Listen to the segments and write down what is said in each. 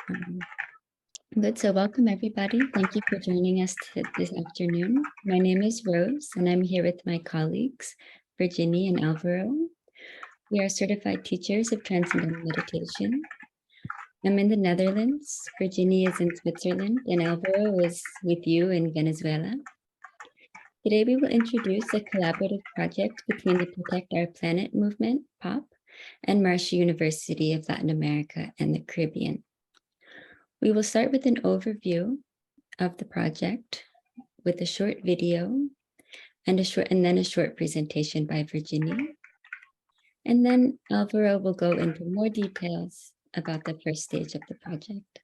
Um, Good. So welcome everybody. Thank you for joining us this afternoon. My name is Rose and I'm here with my colleagues, Virginie and Alvaro. We are certified teachers of Transcendental Meditation. I'm in the Netherlands, Virginie is in Switzerland, and Alvaro is with you in Venezuela. Today we will introduce a collaborative project between the Protect Our Planet movement, POP, and Marshall University of Latin America and the Caribbean. We will start with an overview of the project with a short video and then a short presentation by Virginie. And then Alvaro will go into more details about the first stage of the project.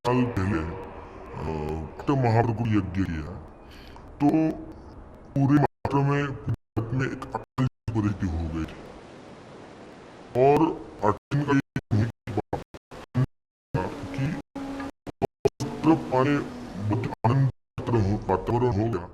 साल पहले একটা মহাপ্রভুর यज्ञ किया तो पूरी मात्रा में भारत में एक अकाल परिस्थिति हो गई थी और 8 दिन का ये कि तरफ पानी बहुत आनंद वातावरण हो गया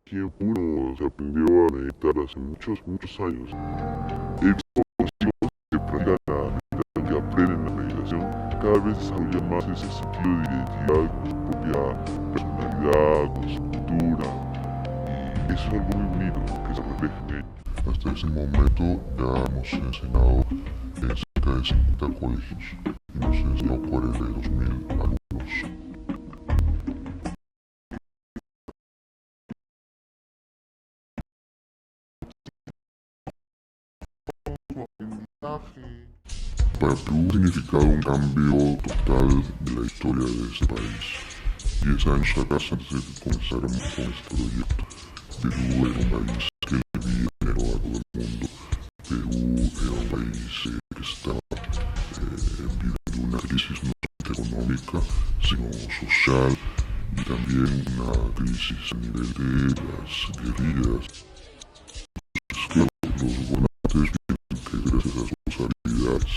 que uno se aprendió a meditar hace muchos años. He visto conocidos que practican que aprenden la meditación, cada vez desarrollan más ese sentido de identidad con su propia personalidad, con su cultura, y eso es algo muy bonito que se refleja en ellos. Hasta ese momento ya hemos enseñado en cerca de 50 colegios y nos enseñó 42.000 alumnos. Para Perú ha significado un cambio total de la historia de este país. 10 años atrás, antes de que comenzáramos con este proyecto, Perú era un país que le debía dinero a todo el mundo. Perú era un país que estaba viviendo una crisis no solamente económica, sino social, y también una crisis a nivel de las guerrillas. Entonces, claro, los gobernantes piensan que gracias a sus habilidades,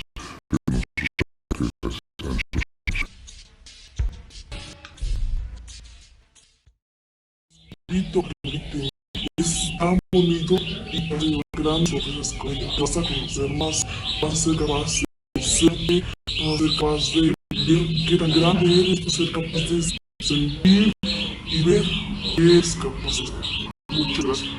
es tan bonito y tan grande sorpresas con ello. Vas a conocer más, vas a ser capaz de conocerte, vas a ser capaz de ver qué tan grande eres, vas a ser capaz de sentir y ver qué es capaz de hacer. Muchas gracias.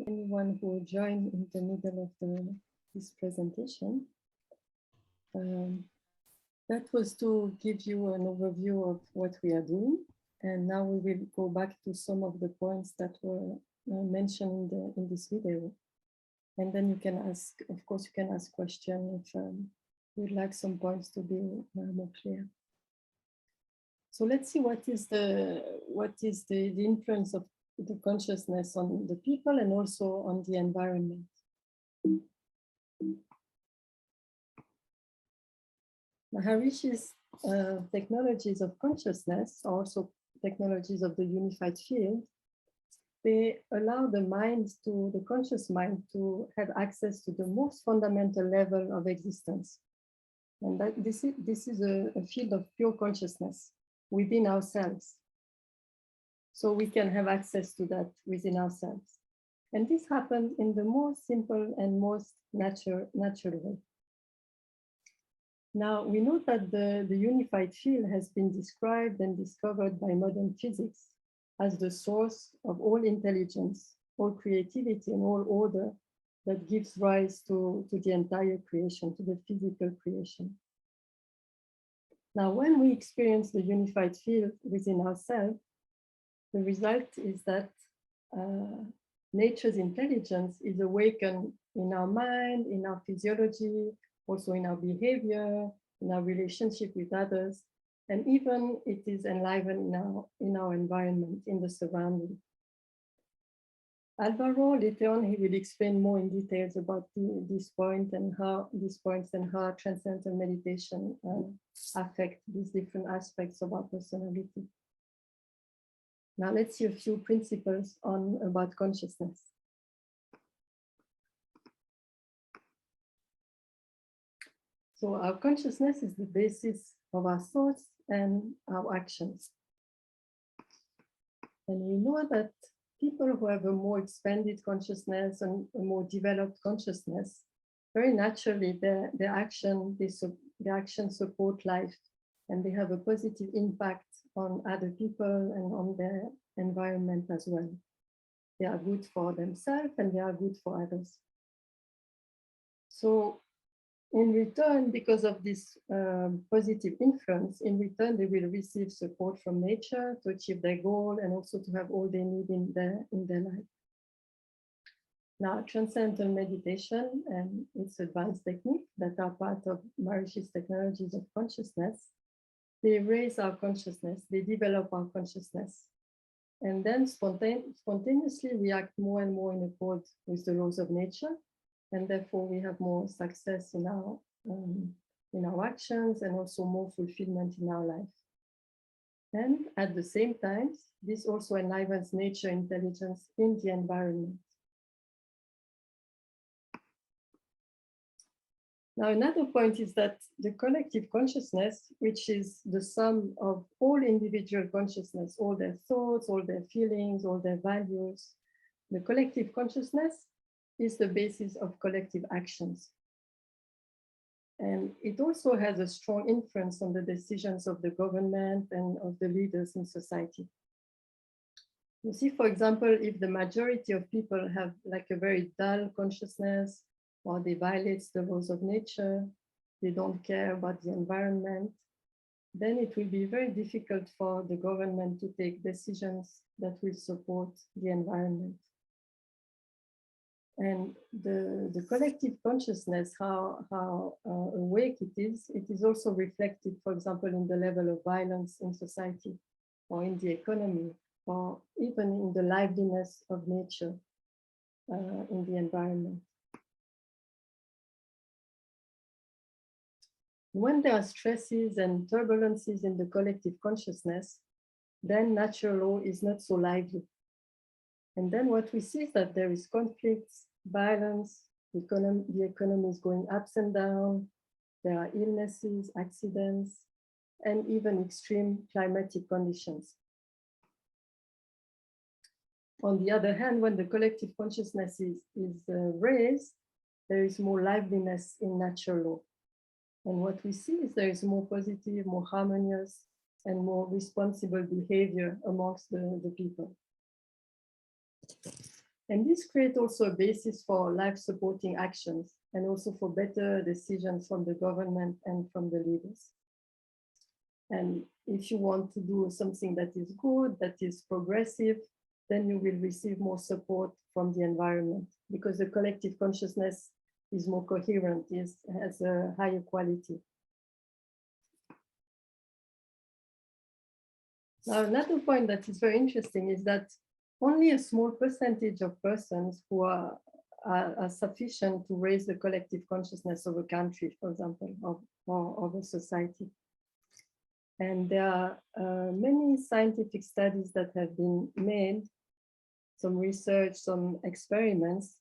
Anyone who joined in the middle of this presentation. That was to give you an overview of what we are doing. And now we will go back to some of the points that were mentioned in this video. And then you can ask, of course, you can ask questions if you'd like some points to be more clear. So let's see what is the influence of the consciousness on the people and also on the environment. Maharishi's technologies of consciousness, also technologies of the unified field, they allow the mind to, the conscious mind, to have access to the most fundamental level of existence. And that this is a field of pure consciousness within ourselves. So we can have access to that within ourselves. And this happens in the most simple and most natural way. Now, we know that the unified field has been described and discovered by modern physics as the source of all intelligence, all creativity, and all order that gives rise to the entire creation, to the physical creation. Now, when we experience the unified field within ourselves, the result is that nature's intelligence is awakened in our mind, in our physiology, also in our behavior, in our relationship with others, and even it is enlivened in our environment, in the surrounding. Alvaro, later on, he will explain more in details about this point and how these points and how transcendental meditation affect these different aspects of our personality. Now let's see a few principles about consciousness. So our consciousness is the basis of our thoughts and our actions. And we know that people who have a more expanded consciousness and a more developed consciousness, very naturally their actions support life, and they have a positive impact on other people and on their environment as well. They are good for themselves and they are good for others. So in return, because of this positive influence, in return, they will receive support from nature to achieve their goal and also to have all they need in their life. Now, transcendental meditation and its advanced technique that are part of Maharishi's technologies of consciousness, they raise our consciousness, they develop our consciousness, and then spontaneously react more and more in accord with the laws of nature. And therefore, we have more success in our actions and also more fulfillment in our life. And at the same time, this also enlivens nature intelligence in the environment. Now, another point is that the collective consciousness, which is the sum of all individual consciousness, all their thoughts, all their feelings, all their values, the collective consciousness is the basis of collective actions. And it also has a strong influence on the decisions of the government and of the leaders in society. You see, for example, if the majority of people have like a very dull consciousness, or they violate the laws of nature, they don't care about the environment, then it will be very difficult for the government to take decisions that will support the environment. And the collective consciousness, how awake it is also reflected, for example, in the level of violence in society, or in the economy, or even in the liveliness of nature in the environment. When there are stresses and turbulences in the collective consciousness, then natural law is not so lively. And then what we see is that there is conflicts, violence, the economy is going ups and down, there are illnesses, accidents, and even extreme climatic conditions. On the other hand, when the collective consciousness is raised, there is more liveliness in natural law. And what we see is there is more positive, more harmonious, and more responsible behavior amongst the people. And this creates also a basis for life-supporting actions and also for better decisions from the government and from the leaders. And if you want to do something that is good, that is progressive, then you will receive more support from the environment because the collective consciousness is more coherent, has a higher quality. Now, another point that is very interesting is that only a small percentage of persons who are sufficient to raise the collective consciousness of a country, for example, of a society. And there are many scientific studies that have been made, some research, some experiments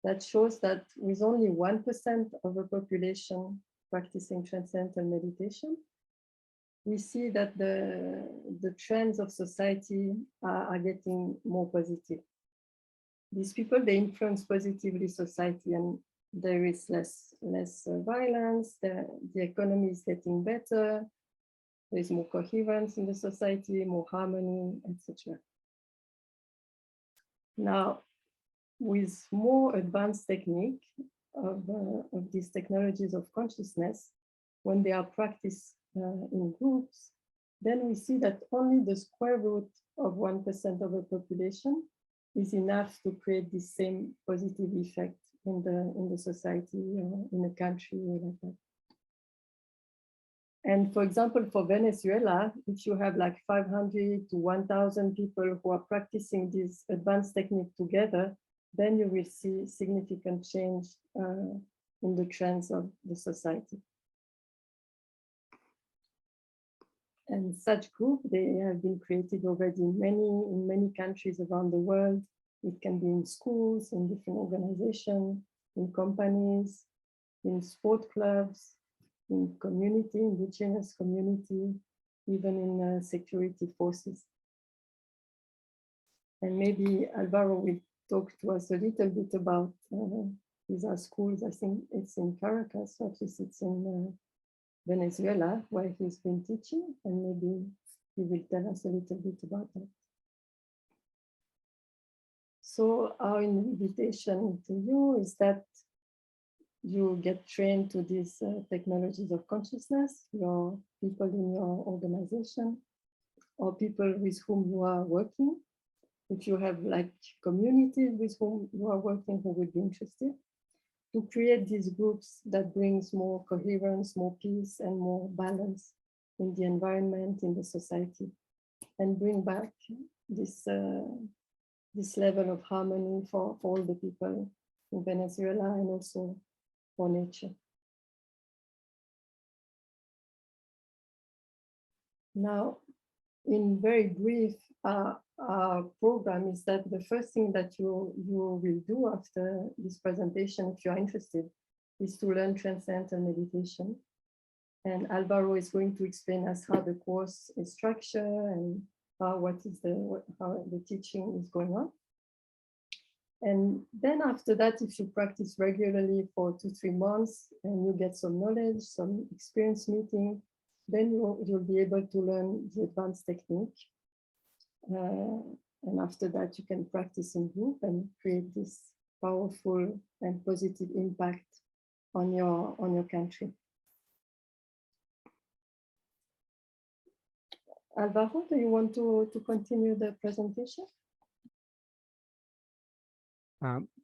that shows that with only 1% of the population practicing transcendental meditation, we see that the trends of society are getting more positive. These people, they influence positively society, and there is less violence, the economy is getting better, there is more coherence in the society, more harmony, etc. Now, with more advanced technique of these technologies of consciousness, when they are practiced in groups, then we see that only the square root of 1% of the population is enough to create the same positive effect in the society or in a country like that. And for example, for Venezuela, if you have like 500 to 1,000 people who are practicing this advanced technique together, then you will see significant change in the trends of the society. And such groups, they have been created already in many countries around the world. It can be in schools, in different organizations, in companies, in sport clubs, in community, indigenous community, even in security forces. And maybe Alvaro will talk to us a little bit about these are schools. I think it's in Caracas, or at least it's in Venezuela, where he's been teaching, and maybe he will tell us a little bit about that. So our invitation to you is that you get trained to these technologies of consciousness, your people in your organization, or people with whom you are working. If you have like communities with whom you are working who would be interested, to create these groups that brings more coherence, more peace, and more balance in the environment, in the society, and bring back this level of harmony for all the people in Venezuela and also for nature. Now, in very brief, our program is that the first thing that you will do after this presentation, if you are interested, is to learn transcendental meditation. And Alvaro is going to explain us how the course is structured and how the teaching is going on. And then after that, if you practice regularly for 2-3 months and you get some knowledge, some experience meeting, then you'll be able to learn the advanced technique. And after that, you can practice in group and create this powerful and positive impact on your country. Alvaro, do you want to continue the presentation?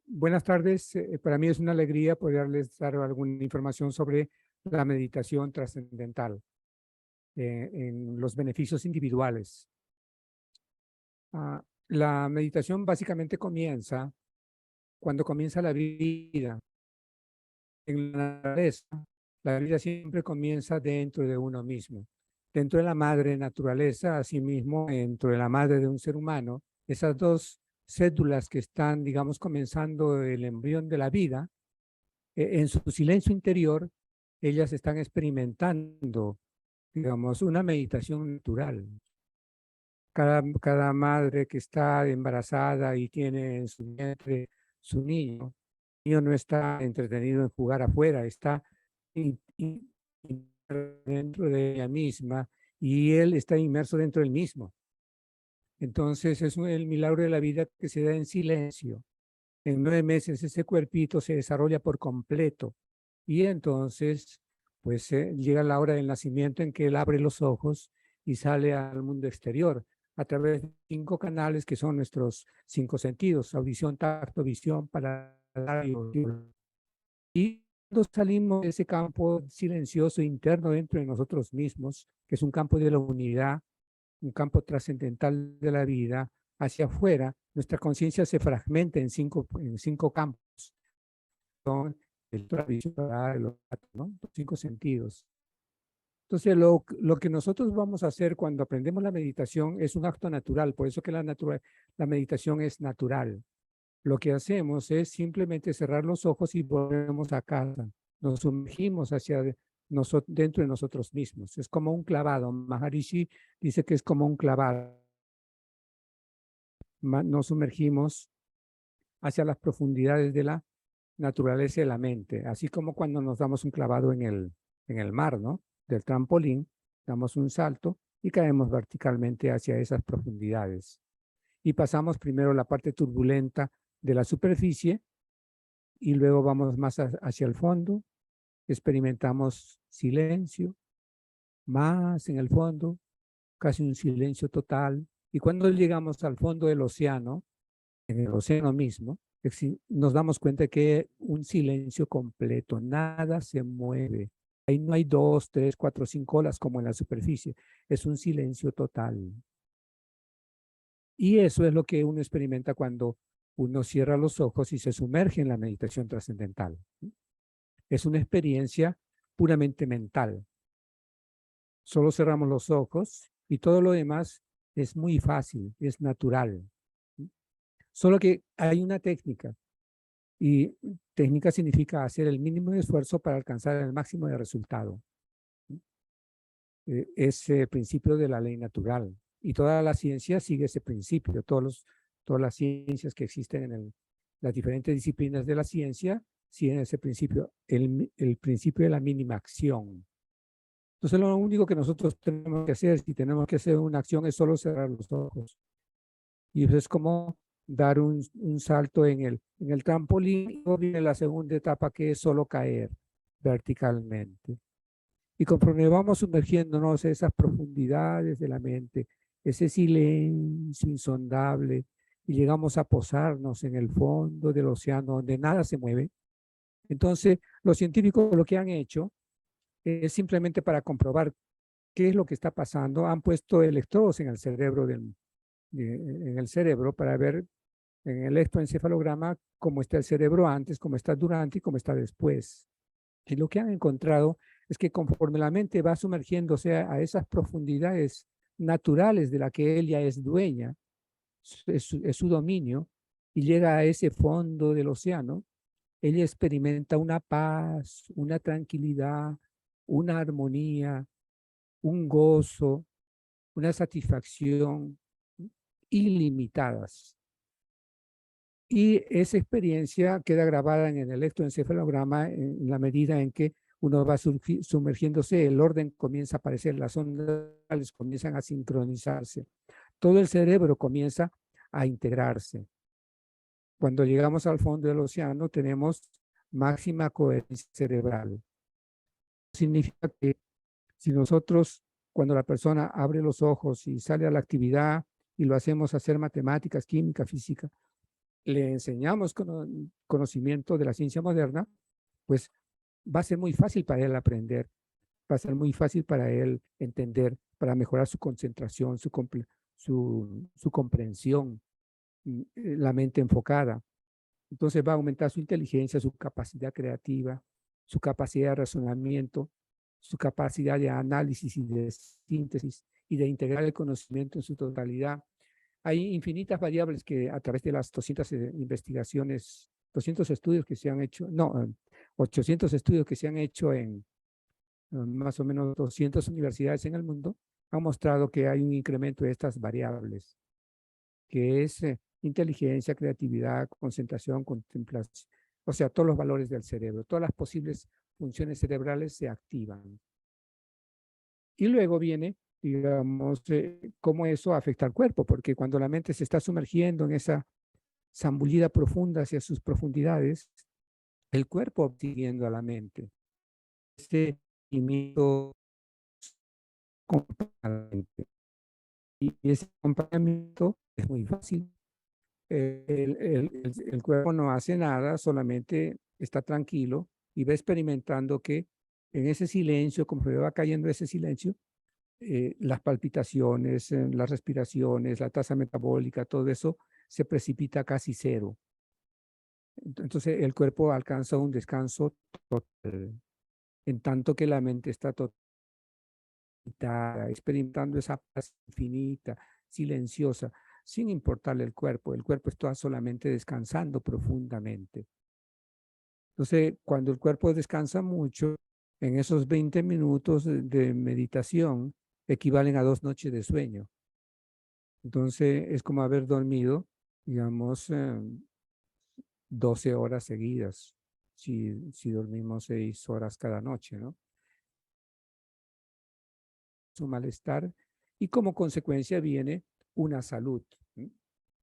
Buenas tardes. Para mí es una alegría poderles dar alguna información sobre la meditación trascendental en los beneficios individuales. La meditación básicamente comienza cuando comienza la vida. En la naturaleza, la vida siempre comienza dentro de uno mismo. Dentro de la madre naturaleza, asimismo, dentro de la madre de un ser humano, esas dos cédulas que están, digamos, comenzando el embrión de la vida, en su silencio interior, ellas están experimentando, digamos, una meditación natural. Cada madre que está embarazada y tiene en su vientre su niño, el niño no está entretenido en jugar afuera, está dentro de ella misma y él está inmerso dentro del mismo. Entonces es el milagro de la vida que se da en silencio. En 9 meses ese cuerpito se desarrolla por completo y entonces pues llega la hora del nacimiento en que él abre los ojos y sale al mundo exterior a través de 5 canales que son nuestros 5 sentidos: audición, tacto, visión, paladar y oído. Y cuando salimos de ese campo silencioso interno dentro de nosotros mismos, que es un campo de la unidad, un campo trascendental de la vida, hacia afuera, nuestra conciencia se fragmenta en cinco campos. Son el visual, los 5 sentidos. Entonces, lo que nosotros vamos a hacer cuando aprendemos la meditación es un acto natural, por eso que la meditación es natural. Lo que hacemos es simplemente cerrar los ojos y volvemos a casa. Nos sumergimos dentro de nosotros mismos. Es como un clavado. Maharishi dice que es como un clavado. Nos sumergimos hacia las profundidades de la naturaleza de la mente, así como cuando nos damos un clavado en el mar, ¿no? Del trampolín, damos un salto y caemos verticalmente hacia esas profundidades. Y pasamos primero la parte turbulenta de la superficie y luego vamos más hacia el fondo, experimentamos silencio, más en el fondo, casi un silencio total. Y cuando llegamos al fondo del océano, en el océano mismo, nos damos cuenta que un silencio completo, nada se mueve. Ahí no hay 2, 3, 4, 5 olas como en la superficie, es un silencio total. Y eso es lo que uno experimenta cuando uno cierra los ojos y se sumerge en la meditación trascendental. Es una experiencia puramente mental. Solo cerramos los ojos y todo lo demás es muy fácil, es natural. Solo que hay una técnica, y técnica significa hacer el mínimo de esfuerzo para alcanzar el máximo de resultado. Es el principio de la ley natural. Y toda la ciencia sigue ese principio. Todas las ciencias que existen en las diferentes disciplinas de la ciencia siguen ese principio, el principio de la mínima acción. Entonces lo único que nosotros tenemos que hacer, si tenemos que hacer una acción, es solo cerrar los ojos. Y eso es como dar un salto en el trampolín, y luego viene la segunda etapa, que es solo caer verticalmente. Y conforme vamos sumergiéndonos en esas profundidades de la mente, ese silencio insondable, y llegamos a posarnos en el fondo del océano donde nada se mueve, entonces los científicos lo que han hecho es simplemente para comprobar qué es lo que está pasando, han puesto electrodos en el cerebro para ver en el electroencefalograma cómo está el cerebro antes, cómo está durante y cómo está después. Y lo que han encontrado es que conforme la mente va sumergiéndose a esas profundidades naturales de la que él ya es dueña, es su dominio, y llega a ese fondo del océano, ella experimenta una paz, una tranquilidad, una armonía, un gozo, una satisfacción ilimitadas. Y esa experiencia queda grabada en el electroencefalograma en la medida en que uno va sumergiéndose, el orden comienza a aparecer, las ondas comienzan a sincronizarse, todo el cerebro comienza a integrarse. Cuando llegamos al fondo del océano tenemos máxima coherencia cerebral. Significa que si nosotros, cuando la persona abre los ojos y sale a la actividad y lo hacemos hacer matemáticas, química, física, le enseñamos conocimiento de la ciencia moderna, pues va a ser muy fácil para él aprender, va a ser muy fácil para él entender, para mejorar su concentración, su comprensión, la mente enfocada. Entonces va a aumentar su inteligencia, su capacidad creativa, su capacidad de razonamiento, su capacidad de análisis y de síntesis y de integrar el conocimiento en su totalidad. Hay infinitas variables que a través de las 200 investigaciones, 200 estudios que se han hecho, no, 800 estudios que se han hecho en más o menos 200 universidades en el mundo, han mostrado que hay un incremento de estas variables, que es inteligencia, creatividad, concentración, contemplación, o sea, todos los valores del cerebro, todas las posibles funciones cerebrales se activan. Y luego viene, digamos, cómo eso afecta al cuerpo, porque cuando la mente se está sumergiendo en esa zambullida profunda hacia sus profundidades, el cuerpo va siguiendo a la mente. Este movimiento acompañamiento. Y ese acompañamiento es muy fácil. El cuerpo no hace nada, solamente está tranquilo y va experimentando que en ese silencio, como va cayendo ese silencio, las palpitaciones, las respiraciones, la tasa metabólica, todo eso se precipita a casi cero. Entonces el cuerpo alcanza un descanso total, en tanto que la mente está experimentando esa paz infinita, silenciosa, sin importarle el cuerpo. El cuerpo está solamente descansando profundamente. Entonces, cuando el cuerpo descansa mucho, en esos 20 minutos de meditación equivalen a 2 noches de sueño. Entonces, es como haber dormido, digamos, 12 horas seguidas. si dormimos 6 horas cada noche, ¿no? Su malestar y como consecuencia viene una salud.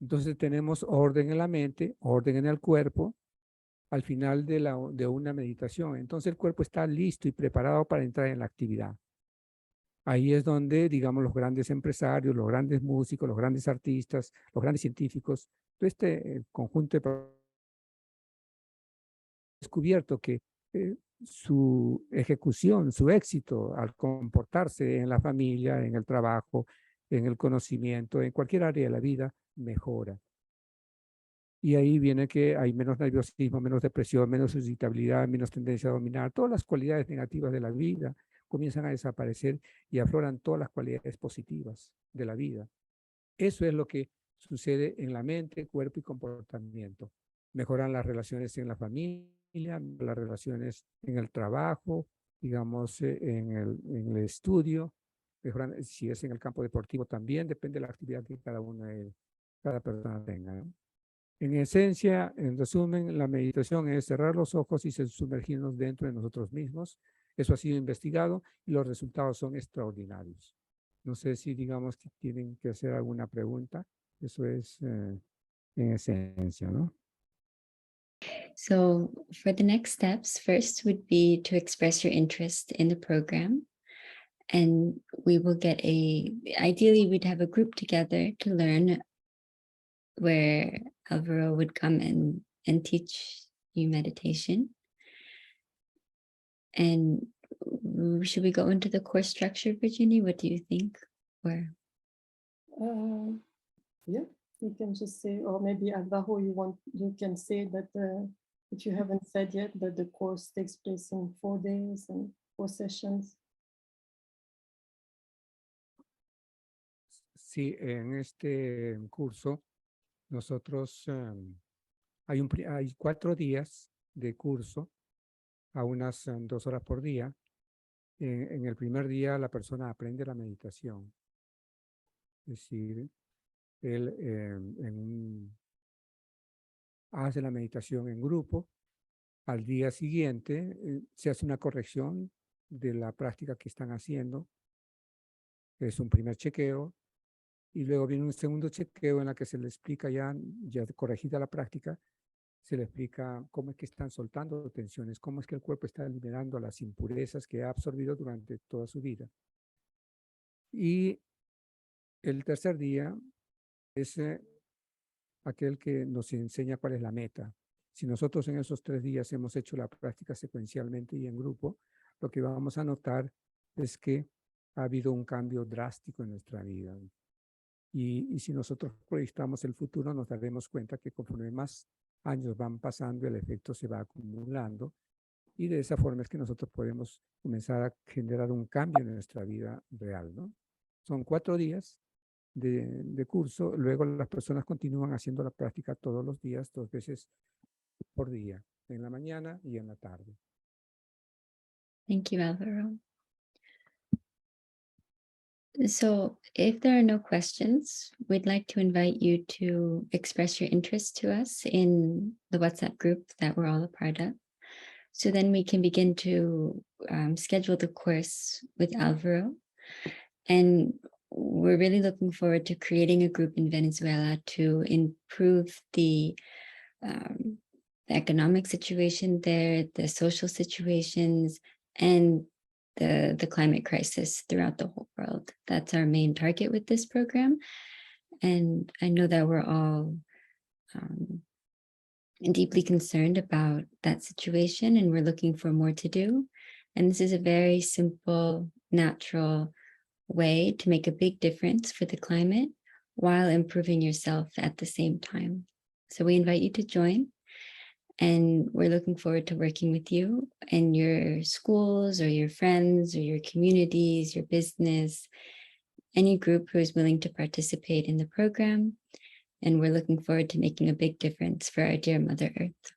Entonces tenemos orden en la mente, orden en el cuerpo, al final de una meditación. Entonces el cuerpo está listo y preparado para entrar en la actividad. Ahí es donde, digamos, los grandes empresarios, los grandes músicos, los grandes artistas, los grandes científicos, todo este conjunto de descubierto que su ejecución, su éxito al comportarse en la familia, en el trabajo, en el conocimiento, en cualquier área de la vida, mejora. Y ahí viene que hay menos nerviosismo, menos depresión, menos irritabilidad, menos tendencia a dominar. Todas las cualidades negativas de la vida comienzan a desaparecer y afloran todas las cualidades positivas de la vida. Eso es lo que sucede en la mente, cuerpo y comportamiento. Mejoran las relaciones en la familia, las relaciones en el trabajo, digamos, en el estudio. Mejoran, si es en el campo deportivo también, depende de la actividad que cada persona tenga, ¿no? En esencia, en resumen, la meditación es cerrar los ojos y sumergirnos dentro de nosotros mismos. Eso ha sido investigado y los resultados son extraordinarios. No sé si digamos que tienen que hacer alguna pregunta. Eso es en esencia, ¿no? So for the next steps, first would be to express your interest in the program. And we will get ideally we'd have a group together to learn where Alvaro would come and teach you meditation. And should we go into the course structure, Virginie? What do you think? Or Yeah, you can just say, or maybe Alvaro, you can say that if you haven't said yet, that the course takes place in 4 days and 4 sessions. Sí, en este curso nosotros hay 4 días de curso a unas 2 horas por día. En el primer día la persona aprende la meditación. Es decir, él hace la meditación en grupo. Al día siguiente se hace una corrección de la práctica que están haciendo. Es un primer chequeo. Y luego viene un segundo chequeo en la que se le explica ya corregida la práctica, se le explica cómo es que están soltando tensiones, cómo es que el cuerpo está liberando las impurezas que ha absorbido durante toda su vida. Y el tercer día es aquel que nos enseña cuál es la meta. Si nosotros en esos 3 días hemos hecho la práctica secuencialmente y en grupo, lo que vamos a notar es que ha habido un cambio drástico en nuestra vida. Y si nosotros proyectamos el futuro, nos daremos cuenta que conforme más años van pasando, el efecto se va acumulando. Y de esa forma es que nosotros podemos comenzar a generar un cambio en nuestra vida real, ¿no? Son 4 días de curso. Luego las personas continúan haciendo la práctica todos los días, 2 veces por día, en la mañana y en la tarde. thank you, Alvaro. So if there are no questions, we'd like to invite you to express your interest to us in the WhatsApp group that we're all a part of. So then we can begin to schedule the course with Alvaro. And we're really looking forward to creating a group in Venezuela to improve the economic situation there, the social situations, and the climate crisis throughout the whole world. That's our main target with this program. And I know that we're all deeply concerned about that situation, and we're looking for more to do. And this is a very simple, natural way to make a big difference for the climate while improving yourself at the same time. So we invite you to join. And we're looking forward to working with you and your schools or your friends or your communities, your business, any group who is willing to participate in the program. And we're looking forward to making a big difference for our dear Mother Earth.